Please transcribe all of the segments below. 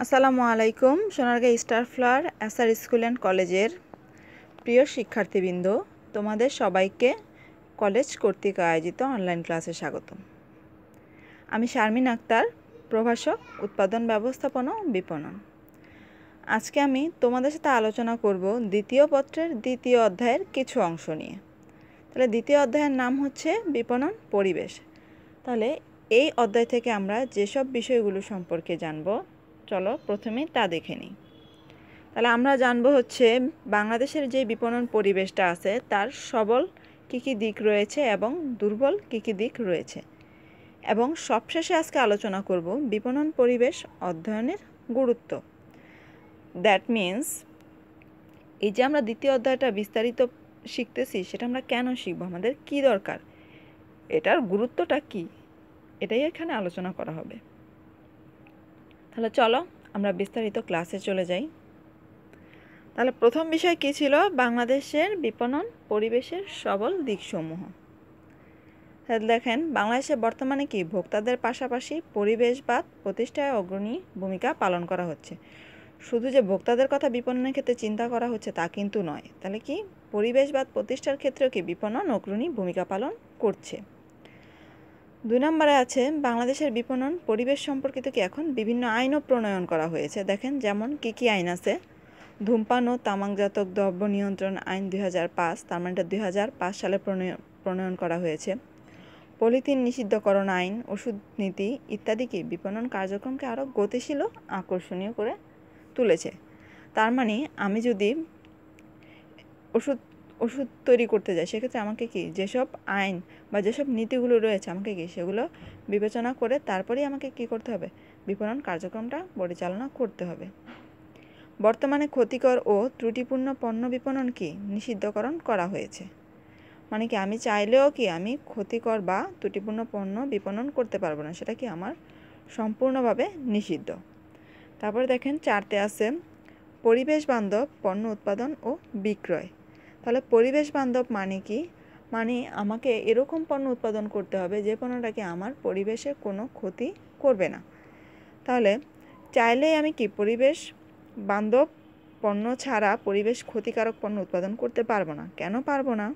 আসসালামু আলাইকুম। Sonargaon star flower SR school and কলেজের প্রিয় শিক্ষার্থীবৃন্দ, তোমাদের সবাইকে কলেজ কর্তৃক আয়োজিত অনলাইন ক্লাসে স্বাগতম। আমি শারমিন আক্তার, প্রভাষক, উৎপাদন ব্যবস্থাপনা ও বিপণন। আজকে আমি তোমাদের সাথে আলোচনা করব দ্বিতীয় পত্রের দ্বিতীয় অধ্যায়ের কিছু অংশ নিয়ে। তাহলে দ্বিতীয় অধ্যায়ের নাম হচ্ছে বিপণন পরিবেশ। তাহলে এই অধ্যায় থেকে আমরা যেসব বিষয়গুলো সম্পর্কে জানব, চলো প্রথমে তা দেখে নিই। তাহলে আমরা জানবো হচ্ছে বাংলাদেশের যে বিপণন পরিবেশটা আছে তার সবল কী কী দিক রয়েছে এবং দুর্বল কী কী দিক রয়েছে, এবং সবশেষে আজকে আলোচনা করব বিপণন পরিবেশ অধ্যয়নের গুরুত্ব। দ্যাট মিন্স এই যে আমরা দ্বিতীয় অধ্যায়টা বিস্তারিত শিখতেছি সেটা আমরা কেন শিখবো, আমাদের কি দরকার, এটার গুরুত্বটা কি, এটাই এখানে আলোচনা করা হবে। তাহলে চলো আমরা বিস্তারিত ক্লাসে চলে যাই। তাহলে প্রথম বিষয় কী ছিল? বাংলাদেশের বিপণন পরিবেশের সবল দিকসমূহ। তাহলে দেখেন, বাংলাদেশে বর্তমানে কি ভোক্তাদের পাশাপাশি পরিবেশবাদ প্রতিষ্ঠায় অগ্রণী ভূমিকা পালন করা হচ্ছে। শুধু যে ভোক্তাদের কথা বিপণনের ক্ষেত্রে চিন্তা করা হচ্ছে তা কিন্তু নয়। তাহলে কি পরিবেশবাদ প্রতিষ্ঠার ক্ষেত্রেও কি বিপণন অগ্রণী ভূমিকা পালন করছে। 2 নম্বরে আছে বাংলাদেশের বিপণন পরিবেশ সম্পর্কিত কি এখন বিভিন্ন আইনও প্রণয়ন করা হয়েছে। দেখেন যেমন কি কি আইন আছে। ধূমপান ও তামাকজাত দ্রব্য নিয়ন্ত্রণ আইন 2005, তার মানে 2005 সালে প্রণয়ন করা হয়েছে। পলিথিন নিষিদ্ধকরণ আইন, ওষুধ নীতি ইত্যাদি কি বিপণন কার্যক্রমকে আরও গতিশীল ও আকর্ষণীয় করে তুলেছে। তার মানে আমি যদি ওষুধ তৈরি করতে যাই সেক্ষেত্রে আমাকে কি যেসব আইন বা যেসব নীতিগুলো রয়েছে আমাকে কি সেগুলো বিবেচনা করে তারপরেই আমাকে কি করতে হবে, বিপণন কার্যক্রমটা পরিচালনা করতে হবে। বর্তমানে ক্ষতিকর ও ত্রুটিপূর্ণ পণ্য বিপণন কি নিষিদ্ধকরণ করা হয়েছে। মানে কি আমি চাইলেও কি আমি ক্ষতিকর বা ত্রুটিপূর্ণ পণ্য বিপণন করতে পারবো না, সেটা কি আমার সম্পূর্ণভাবে নিষিদ্ধ। তারপরে দেখেন 4তে আছে পরিবেশ বান্ধব পণ্য উৎপাদন ও বিক্রয়। তাহলে পরিবেশ বান্ধব মানে কি? মানে আমাকে এরকম পণ্য উৎপাদন করতে হবে যে পণ্যটাকে আমার পরিবেশে কোনো ক্ষতি করবে না। তাহলে চাইলেই আমি কি পরিবেশ বান্ধব পণ্য ছাড়া পরিবেশ ক্ষতিকারক পণ্য উৎপাদন করতে পারবো না। কেন পারবো না?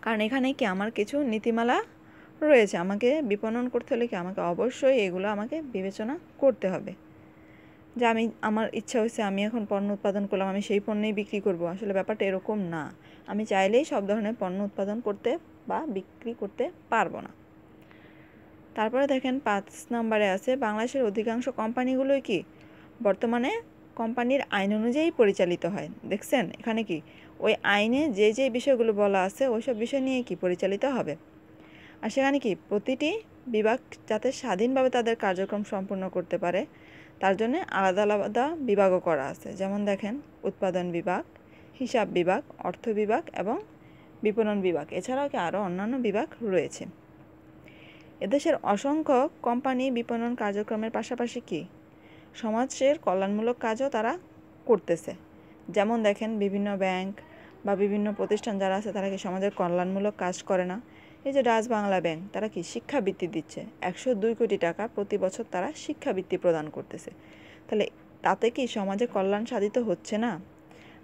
কারণ এখানে কি আমার কিছু নীতিমালা রয়েছে। আমাকে বিপণন করতে হলে কি আমাকে অবশ্যই এগুলো আমাকে বিবেচনা করতে হবে। যে আমার ইচ্ছা হয়েছে আমি এখন পণ্য উৎপাদন করলাম, আমি সেই পণ্যই বিক্রি করব, আসলে ব্যাপারটা এরকম না। আমি চাইলেই সব ধরনের পণ্য উৎপাদন করতে বা বিক্রি করতে পারবো না। তারপরে দেখেন 5 নম্বরে আছে বাংলাদেশের অধিকাংশ কোম্পানিগুলোই কি বর্তমানে কোম্পানির আইন অনুযায়ী পরিচালিত হয়। দেখছেন এখানে কি ওই আইনে যে যে বিষয়গুলো বলা আছে ওইসব বিষয় নিয়ে কি পরিচালিত হবে। আর সেখানে কি প্রতিটি বিভাগ যাতে স্বাধীনভাবে তাদের কার্যক্রম সম্পূর্ণ করতে পারে তার জন্য আলাদা আলাদা বিভাগও করা আছে। যেমন দেখেন উৎপাদন বিভাগ, হিসাব বিভাগ, অর্থ বিভাগ এবং বিপণন বিভাগ, এছাড়াও কি আরও অন্যান্য বিভাগ রয়েছে। এদেশের অসংখ্য কোম্পানি বিপণন কার্যক্রমের পাশাপাশি কি সমাজের কল্যাণমূলক কাজও তারা করতেছে। যেমন দেখেন বিভিন্ন ব্যাংক বা বিভিন্ন প্রতিষ্ঠান যারা আছে তারা কি সমাজের কল্যাণমূলক কাজ করে না। এই যে ডাচ বাংলা ব্যাংক, তারা কি শিক্ষাবৃত্তি দিচ্ছে, 102 কোটি টাকা প্রতি বছর তারা শিক্ষাবৃত্তি প্রদান করতেছে। তাহলে তাতে কি সমাজে কল্যাণ সাধিত হচ্ছে না?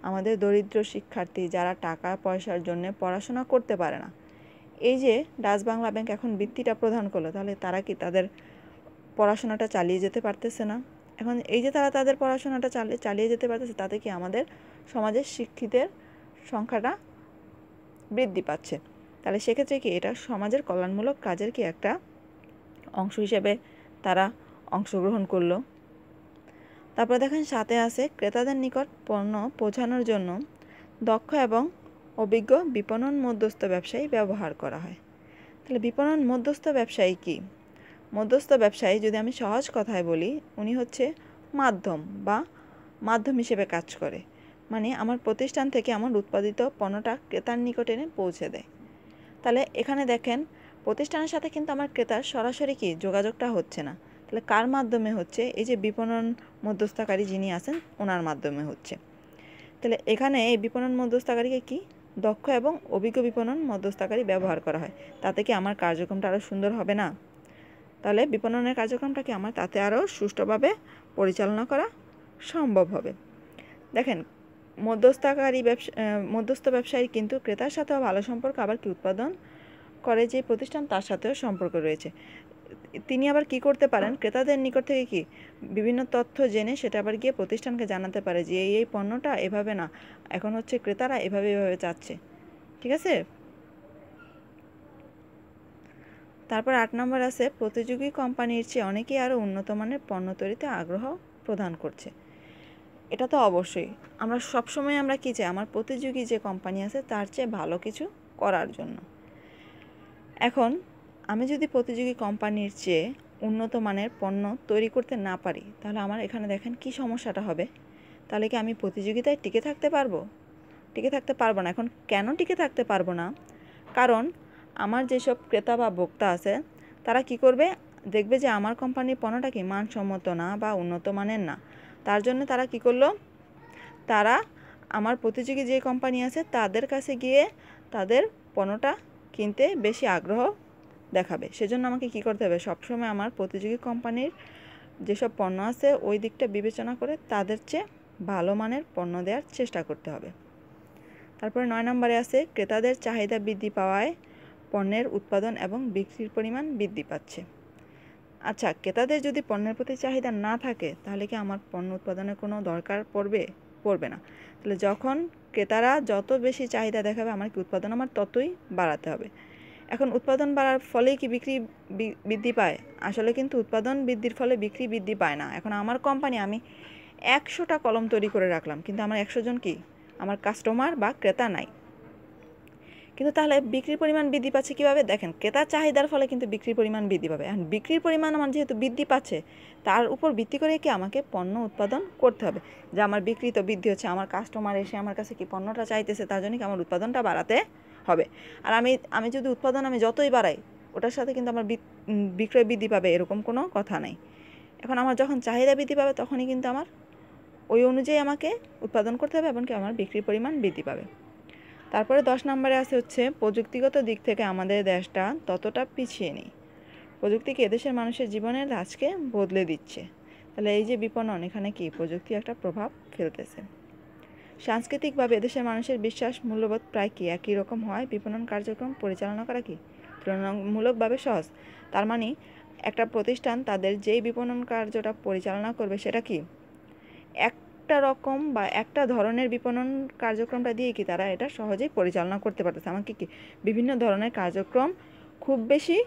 আমাদের দরিদ্র শিক্ষার্থী যারা টাকা পয়সার জন্য পড়াশোনা করতে পারে না, এই যে ডাচ বাংলা ব্যাংক এখন বৃত্তিটা প্রদান করলো, তাহলে তারা কি তাদের পড়াশোনাটা চালিয়ে যেতে পারতেছে না? এখন এই যে তারা তাদের পড়াশোনাটা চালিয়ে যেতে পারতেছে, তাতে কি আমাদের সমাজের শিক্ষিতের সংখ্যাটা বৃদ্ধি পাচ্ছে। তাহলে সেক্ষেত্রে কি এটা সমাজের কল্যাণমূলক কাজের কি একটা অংশ হিসেবে তারা অংশগ্রহণ করলো। তারপরে দেখেন 7-এ আছে ক্রেতাদের নিকট পণ্য পৌঁছানোর জন্য দক্ষ এবং অভিজ্ঞ বিপণন মধ্যস্থ ব্যবসায়ী ব্যবহার করা হয়। তাহলে বিপণন মধ্যস্থ ব্যবসায়ী কি? মধ্যস্থ ব্যবসায়ী যদি আমি সহজ কথায় বলি, উনি হচ্ছে মাধ্যম হিসেবে কাজ করে। মানে আমার প্রতিষ্ঠান থেকে আমার উৎপাদিত পণ্যটা ক্রেতার নিকট এনে পৌঁছে দেয়। তাহলে এখানে দেখেন প্রতিষ্ঠানের সাথে কিন্তু আমার ক্রেতার সরাসরি কি যোগাযোগটা হচ্ছে না। তাহলে কার মাধ্যমে হচ্ছে? এই যে বিপণন মধ্যস্থকারী যিনি আছেন ওনার মাধ্যমে হচ্ছে। তাহলে এখানে এই বিপণন মধ্যস্থকারীকে কি দক্ষ এবং অভিজ্ঞ বিপণন মধ্যস্থকারী ব্যবহার করা হয়। তাতে কি আমার কার্যক্রমটা আরও সুন্দর হবে না? তাহলে বিপণনের কার্যক্রমটা কি আমার তাতে আরও সুষ্ঠুভাবে পরিচালনা করা সম্ভব হবে। দেখেন, মধ্যস্থ ব্যবসায়ী কিন্তু ক্রেতার সাথেও ভালো সম্পর্ক, আবার কি উৎপাদন করে যে প্রতিষ্ঠান তার সাথেও সম্পর্ক রয়েছে। তিনি আবার কি করতে পারেন, ক্রেতাদের নিকট থেকে কি বিভিন্ন তথ্য জেনে সেটা আবার গিয়ে প্রতিষ্ঠানকে জানাতে পারে যে এই পণ্যটা এভাবে না, এখন হচ্ছে ক্রেতারা এভাবে চাচ্ছে। ঠিক আছে। তারপর 8 নম্বর আছে, প্রতিযোগী কোম্পানির চেয়ে অনেকেই আরও উন্নত মানের পণ্য তৈরিতে আগ্রহ প্রদান করছে। এটা তো অবশ্যই, আমরা সবসময় আমরা কি চাই, আমার প্রতিযোগী যে কোম্পানি আছে তার চেয়ে ভালো কিছু করার জন্য। এখন আমি যদি প্রতিযোগী কোম্পানির চেয়ে উন্নত মানের পণ্য তৈরি করতে না পারি, তাহলে আমার এখানে দেখেন কি সমস্যাটা হবে। তাহলে কি আমি প্রতিযোগিতায় টিকে থাকতে পারবো? টিকে থাকতে পারবো না। এখন কেন টিকে থাকতে পারবো না? কারণ আমার যেসব ক্রেতা বা ভোক্তা আছে তারা কি করবে, দেখবে যে আমার কোম্পানির পণ্যটা কি মানসম্মত না বা উন্নত মানের না। তার জন্য তারা কি করলো, তারা আমার প্রতিযোগী যে কোম্পানি আছে তাদের কাছে গিয়ে তাদের পণ্যটা কিনতে বেশি আগ্রহ দেখাবে। সেজন্য আমাকে কি করতে হবে, সবসময় আমার প্রতিযোগী কোম্পানির যেসব পণ্য আছে ওই দিকটা বিবেচনা করে তাদের চেয়ে ভালো মানের পণ্য দেওয়ার চেষ্টা করতে হবে। তারপরে 9 নম্বরে আছে, ক্রেতাদের চাহিদা বৃদ্ধি পাওয়ায় পণ্যের উৎপাদন এবং বিক্রির পরিমাণ বৃদ্ধি পাচ্ছে। আচ্ছা, ক্রেতাদের যদি পণ্যের প্রতি চাহিদা না থাকে তাহলে কি আমার পণ্য উৎপাদনের কোনো দরকার পড়বে না। তাহলে যখন ক্রেতারা যত বেশি চাহিদা দেখাবে আমার কি উৎপাদন আমার ততই বাড়াতে হবে। এখন উৎপাদন বাড়ার ফলেই কি বিক্রি বৃদ্ধি পায়? আসলে কিন্তু উৎপাদন বৃদ্ধির ফলে বিক্রি বৃদ্ধি পায় না। এখন আমার কোম্পানি আমি 100টা কলম তৈরি করে রাখলাম, কিন্তু আমার 100 জন কি আমার কাস্টমার বা ক্রেতা নাই। কিন্তু তাহলে বিক্রির পরিমাণ বৃদ্ধি পাচ্ছে কীভাবে? দেখেন, ক্রেতার চাহিদার ফলে কিন্তু বিক্রির পরিমাণ বৃদ্ধি পাবে। এখন বিক্রির পরিমাণ আমার যেহেতু বৃদ্ধি পাচ্ছে, তার উপর ভিত্তি করে কি আমাকে পণ্য উৎপাদন করতে হবে। যে আমার বিক্রি তো বৃদ্ধি হচ্ছে, আমার কাস্টমার এসে আমার কাছে কি পণ্যটা চাইতেছে, তার জন্য কি আমার উৎপাদনটা বাড়াতে হবে। আর আমি যদি উৎপাদন আমি যতই বাড়াই, ওটার সাথে কিন্তু আমার বিক্রয় বৃদ্ধি পাবে এরকম কোনো কথা নাই। এখন আমার যখন চাহিদা বৃদ্ধি পাবে তখনই কিন্তু আমার ওই অনুযায়ী আমাকে উৎপাদন করতে হবে এবং কি আমার বিক্রির পরিমাণ বৃদ্ধি পাবে। তারপরে 10 নম্বরে আছে হচ্ছে, প্রযুক্তিগত দিক থেকে আমাদের দেশটা ততটা পিছিয়ে নেই। প্রযুক্তি কি এদেশের মানুষের জীবনের ধাঁচকে বদলে দিচ্ছে। তাহলে এই যে বিপণন, এখানে কি প্রযুক্তি একটা প্রভাব ফেলতেছে। সাংস্কৃতিকভাবে এদেশের মানুষের বিশ্বাস মূল্যবোধ প্রায় কি একই রকম হয়। বিপণন কার্যক্রম পরিচালনা করা কি তুলনামূলকভাবে সহজ। তার মানে একটা প্রতিষ্ঠান তাদের যেই বিপণন কার্যটা পরিচালনা করবে সেটা কি একটা রকম বা একটা ধরনের বিপণন কার্যক্রমটা দিয়ে কি তারা এটা সহজেই পরিচালনা করতে পারতেছে। আমাকে কি বিভিন্ন ধরনের কার্যক্রম খুব বেশি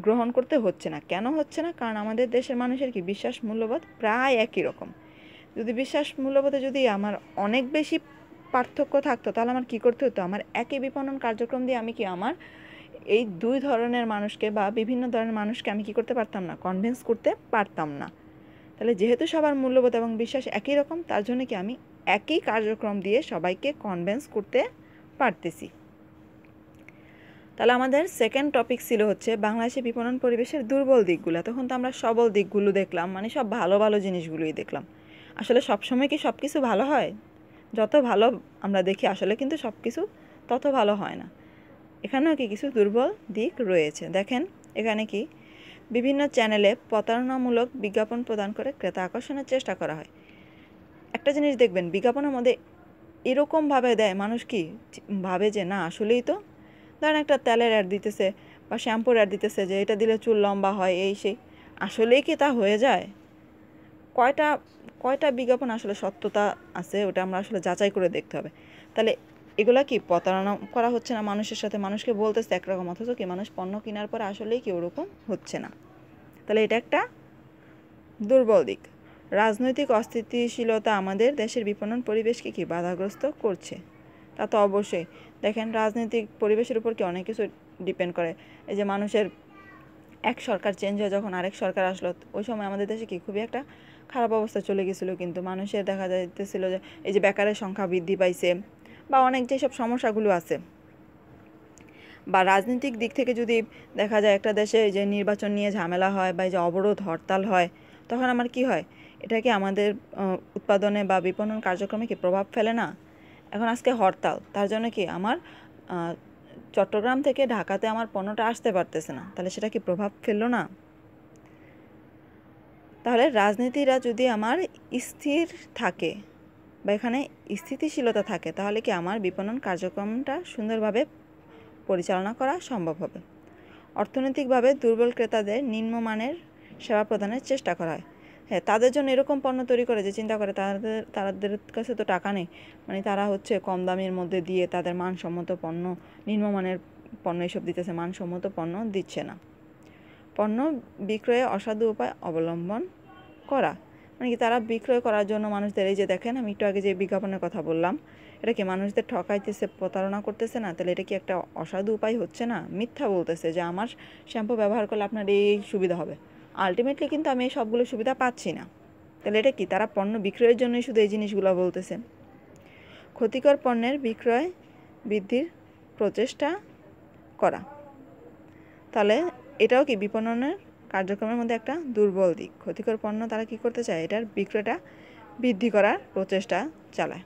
গ্রহণ করতে হচ্ছে না। কেন হচ্ছে না? কারণ আমাদের দেশের মানুষের কি বিশ্বাস মূল্যবোধ প্রায় একই রকম। যদি বিশ্বাস মূল্যবোধে যদি আমার অনেক বেশি পার্থক্য থাকতো, তাহলে আমার কি করতে হতো, আমার একই বিপণন কার্যক্রম দিয়ে আমি কি আমার এই দুই ধরনের মানুষকে বা বিভিন্ন ধরনের মানুষকে আমি কি করতে পারতাম না, কনভিন্স করতে পারতাম না। তাহলে যেহেতু সবার মূল্যবোধ এবং বিশ্বাস একই রকম, তার জন্য কি আমি একই কার্যক্রম দিয়ে সবাইকে কনভিন্স করতে পারতেছি। তাহলে আমাদের সেকেন্ড টপিক ছিল হচ্ছে বাংলাদেশে বিপণন পরিবেশের দুর্বল দিকগুলো। তখন তো আমরা সবল দিকগুলো দেখলাম, মানে সব ভালো ভালো জিনিসগুলোই দেখলাম। আসলে সবসময় কি সব কিছু ভালো হয়? যত ভালো আমরা দেখি আসলে কিন্তু সব কিছু তত ভালো হয় না। এখানেও কি কিছু দুর্বল দিক রয়েছে। দেখেন এখানে কি বিভিন্ন চ্যানেলে প্রতারণামূলক বিজ্ঞাপন প্রদান করে ক্রেতা আকর্ষণের চেষ্টা করা হয়। একটা জিনিস দেখবেন, বিজ্ঞাপনের মধ্যে এরকমভাবে দেয়, মানুষ কি ভাবে যে না আসলেই তো, ধরেন একটা তেলের অ্যাড দিতেছে বা শ্যাম্পুর অ্যাড দিতেছে যে এটা দিলে চুল লম্বা হয়, এই সেই। আসলেই কি তা হয়ে যায়? কয়টা বিজ্ঞাপন আসলে সত্যতা আছে, ওটা আমরা আসলে যাচাই করে দেখতে হবে। তাহলে এগুলা কি প্রতারণা করা হচ্ছে না মানুষের সাথে? মানুষকে বলতেছে একরকম, অথচ কি মানুষ পণ্য কেনার পর আসলেই কি ওরকম হচ্ছে না। তাহলে এটা একটা দুর্বল দিক। রাজনৈতিক অস্থিতিশীলতা আমাদের দেশের বিপণন পরিবেশকে কি বাধাগ্রস্ত করছে। তা তো অবশ্যই। দেখেন, রাজনৈতিক পরিবেশের উপর কি অনেক কিছু ডিপেন্ড করে। এই যে মানুষের এক সরকার চেঞ্জ হয়ে যখন আরেক সরকার আসলো, ওই সময় আমাদের দেশে কি খুবই একটা খারাপ অবস্থা চলে গেছিলো। কিন্তু মানুষের দেখা যাইতেছিল যে এই যে বেকারের সংখ্যা বৃদ্ধি পাইছে বা অনেক যেসব সমস্যাগুলো আছে, বা রাজনৈতিক দিক থেকে যদি দেখা যায় একটা দেশে যে নির্বাচন নিয়ে ঝামেলা হয় বা এই যে অবরোধ হরতাল হয়, তখন আমার কি হয়, এটা কি আমাদের উৎপাদনে বা বিপণন কার্যক্রমে কি প্রভাব ফেলে না? এখন আজকে হরতাল, তার জন্য কি আমার চট্টগ্রাম থেকে ঢাকাতে আমার পণ্যটা আসতে পারতেছে না, তাহলে সেটা কি প্রভাব ফেললো না? তাহলে রাজনীতিরা যদি আমার স্থির থাকে বা এখানে স্থিতিশীলতা থাকে তাহলে কি আমার বিপণন কার্যক্রমটা সুন্দরভাবে পরিচালনা করা সম্ভব হবে। অর্থনৈতিকভাবে দুর্বল ক্রেতাদের নিম্নমানের সেবা প্রদানের চেষ্টা করা হয়। হ্যাঁ, তাদের জন্য এরকম পণ্য তৈরি করে যে চিন্তা করে তাদের কাছে তো টাকা নেই, মানে তারা হচ্ছে কম দামের মধ্যে দিয়ে তাদের মানসম্মত পণ্য, নিম্নমানের পণ্য এসব দিতেছে, মানসম্মত পণ্য দিচ্ছে না। পণ্য বিক্রয়ে অসাধু উপায় অবলম্বন করা, মানে কি তারা বিক্রয় করার জন্য মানুষদের, এই যে দেখেন আমি একটু আগে যে বিজ্ঞাপনের কথা বললাম, এটা কি মানুষদের ঠকাইতেছে, প্রতারণা করতেছে না? তাহলে এটা কি একটা অসাধু উপায় হচ্ছে না? মিথ্যা বলতেছে যে আমার শ্যাম্পু ব্যবহার করলে আপনার এই সুবিধা হবে, আলটিমেটলি কিন্তু আমি এই সবগুলো সুবিধা পাচ্ছি না। তাহলে এটা কি তারা পণ্য বিক্রয়ের জন্যই শুধু এই জিনিসগুলো বলতেছে। ক্ষতিকর পণ্যের বিক্রয় বৃদ্ধির প্রচেষ্টা করা, তাহলে এটাও কি বিপণনের কার্যক্রমের মধ্যে একটা দুর্বল দিক। ক্ষতিকর পণ্য তারা কি করতে চায়, এটার বিক্রয়টা বৃদ্ধি করার প্রচেষ্টা চালায়।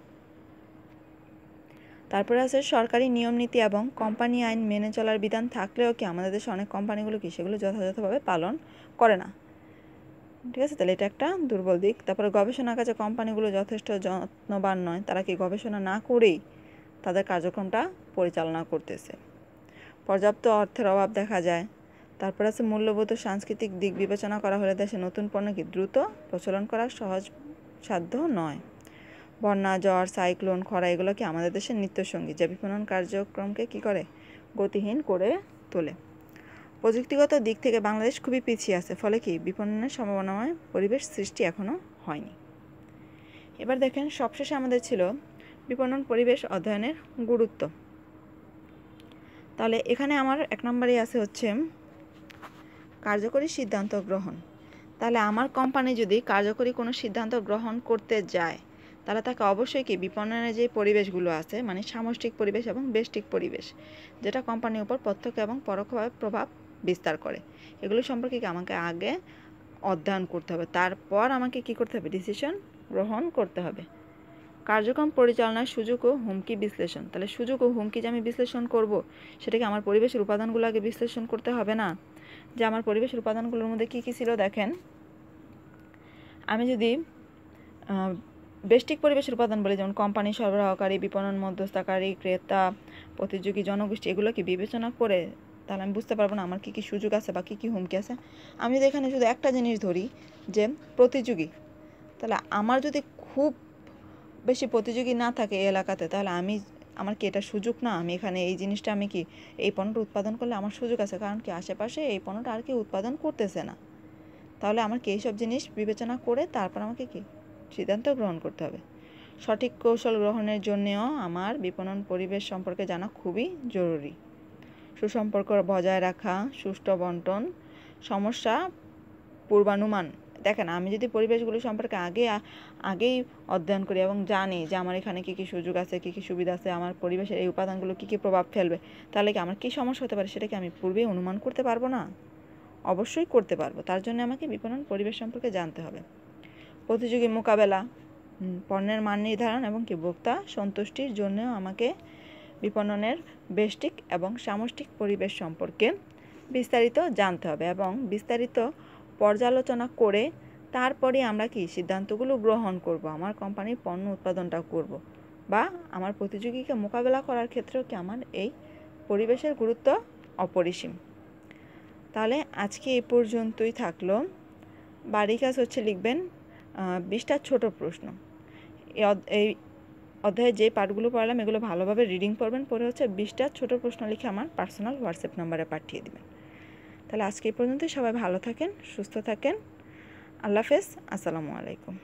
তারপরে আছে সরকারি নিয়ম নীতি এবং কোম্পানি আইন মেনে চলার বিধান থাকলেও কি আমাদের দেশে অনেক কোম্পানিগুলো কি সেগুলো যথাযথভাবে পালন করে না। ঠিক আছে, তাহলে এটা একটা দুর্বল দিক। তারপরে গবেষণার কাছে কোম্পানিগুলো যথেষ্ট যত্নবান নয়, তারা কি গবেষণা না করেই তাদের কার্যক্রমটা পরিচালনা করতেছে। পর্যাপ্ত অর্থের অভাব দেখা যায়। তারপর আছে মূল্যবোধ ও সাংস্কৃতিক দিক বিবেচনা করা হলে দেশে নতুন পণ্য কি দ্রুত প্রচলন করা সহজ সাধ্য নয়। বন্যা, ঝড়, সাইক্লোন, খরা এগুলো কি আমাদের দেশের নিত্যসঙ্গী, যা বিপণন কার্যক্রমকে কি করে, গতিহীন করে তোলে। প্রযুক্তিগত দিক থেকে বাংলাদেশ খুবই পিছিয়ে আছে, ফলে কি বিপণনের সম্ভাবনাময় পরিবেশ সৃষ্টি এখনও হয়নি। এবার দেখেন সবশেষে আমাদের ছিল বিপণন পরিবেশ অধ্যয়নের গুরুত্ব। তাহলে এখানে আমার 1 নম্বরে আছে হচ্ছে কার্যকরী সিদ্ধান্ত গ্রহণ। তাহলে আমার কোম্পানি যদি কার্যকরী কোনো সিদ্ধান্ত গ্রহণ করতে যায় তাহলে তাকে অবশ্যই কি বিপণনের যে পরিবেশগুলো আছে, মানে সামষ্টিক পরিবেশ এবং ব্যষ্টিক পরিবেশ, যেটা কোম্পানির উপর প্রত্যক্ষ এবং পরোক্ষভাবে প্রভাব বিস্তার করে, এগুলো সম্পর্কে আমাকে আগে অধ্যয়ন করতে হবে। তারপর আমাকে কি করতে হবে, ডিসিশন গ্রহণ করতে হবে। কার্যক্রম পরিচালনার সুযোগ ও হুমকি বিশ্লেষণ। তাহলে সুযোগ ও হুমকি যে আমি বিশ্লেষণ করব, সেটাকে আমার পরিবেশের উপাদানগুলো আগে বিশ্লেষণ করতে হবে না? যে আমার পরিবেশের উপাদানগুলোর মধ্যে কী কী ছিল দেখেন, আমি যদি ব্যষ্টিক পরিবেশের উপাদান বলি, যেমন কোম্পানি, সরবরাহকারী, বিপণন মধ্যস্থতাকারী, ক্রেতা, প্রতিযোগী, জনগোষ্ঠী, এগুলো কি বিবেচনা করে তাহলে আমি বুঝতে পারবো না আমার কী কী সুযোগ আছে বা কী কী হুমকি আছে। আমি যদি এখানে শুধু একটা জিনিস ধরি যে প্রতিযোগী, তাহলে আমার যদি খুব বেশি প্রতিযোগী না থাকে এই এলাকাতে, তাহলে আমার কি এটা সুযোগ না? আমি এখানে এই জিনিসটা আমি কি এই পণ্যটা উৎপাদন করলে আমার সুযোগ আছে, কারণ কি আশেপাশে এই পণ্যটা আর কি উৎপাদন করতেছে না। তাহলে আমার কি এইসব জিনিস বিবেচনা করে তারপর আমাকে কি সিদ্ধান্ত গ্রহণ করতে হবে। সঠিক কৌশল গ্রহণের জন্যেও আমার বিপণন পরিবেশ সম্পর্কে জানা খুবই জরুরি। সুসম্পর্ক বজায় রাখা, সুষ্ঠু বন্টন, সমস্যা পূর্বানুমান। দেখেন আমি যদি পরিবেশগুলো সম্পর্কে আগেই অধ্যয়ন করি এবং জানি যে আমার এখানে কী কী সুযোগ আছে, কী কী সুবিধা আছে, আমার পরিবেশের এই উপাদানগুলো কী কী প্রভাব ফেলবে, তাহলে কি আমার কী সমস্যা হতে পারে সেটাকে আমি পূর্বেই অনুমান করতে পারবো না? অবশ্যই করতে পারবো। তার জন্য আমাকে বিপণন পরিবেশ সম্পর্কে জানতে হবে। প্রতিযোগী মোকাবেলা, পণ্যের মান নির্ধারণ এবং কি ভোক্তা সন্তুষ্টির জন্যও আমাকে বিপণনের ব্যষ্টিক এবং সামষ্টিক পরিবেশ সম্পর্কে বিস্তারিত জানতে হবে এবং বিস্তারিত পর্যালোচনা করে তারপরে আমরা কি সিদ্ধান্তগুলো গ্রহণ করব, আমার কোম্পানির পণ্য উৎপাদনটা করব বা আমার প্রতিযোগীকে মোকাবেলা করার ক্ষেত্রেও কি আমার এই পরিবেশের গুরুত্ব অপরিসীম। তাহলে আজকে এই পর্যন্তই থাকলো। বাড়ি কাজ হচ্ছে লিখবেন 20টা ছোট প্রশ্ন। এই অধ্যায়ে যে পার্টগুলো পড়ালাম এগুলো ভালোভাবে রিডিং করবেন, পরে হচ্ছে 20টা ছোট প্রশ্ন লিখে আমার পার্সোনাল হোয়াটসঅ্যাপ নাম্বারে পাঠিয়ে দেবেন। তাহলে আজকে এই পর্যন্ত, সবাই ভালো থাকেন, সুস্থ থাকেন। আল্লাহ হাফেজ, আসসালামু আলাইকুম।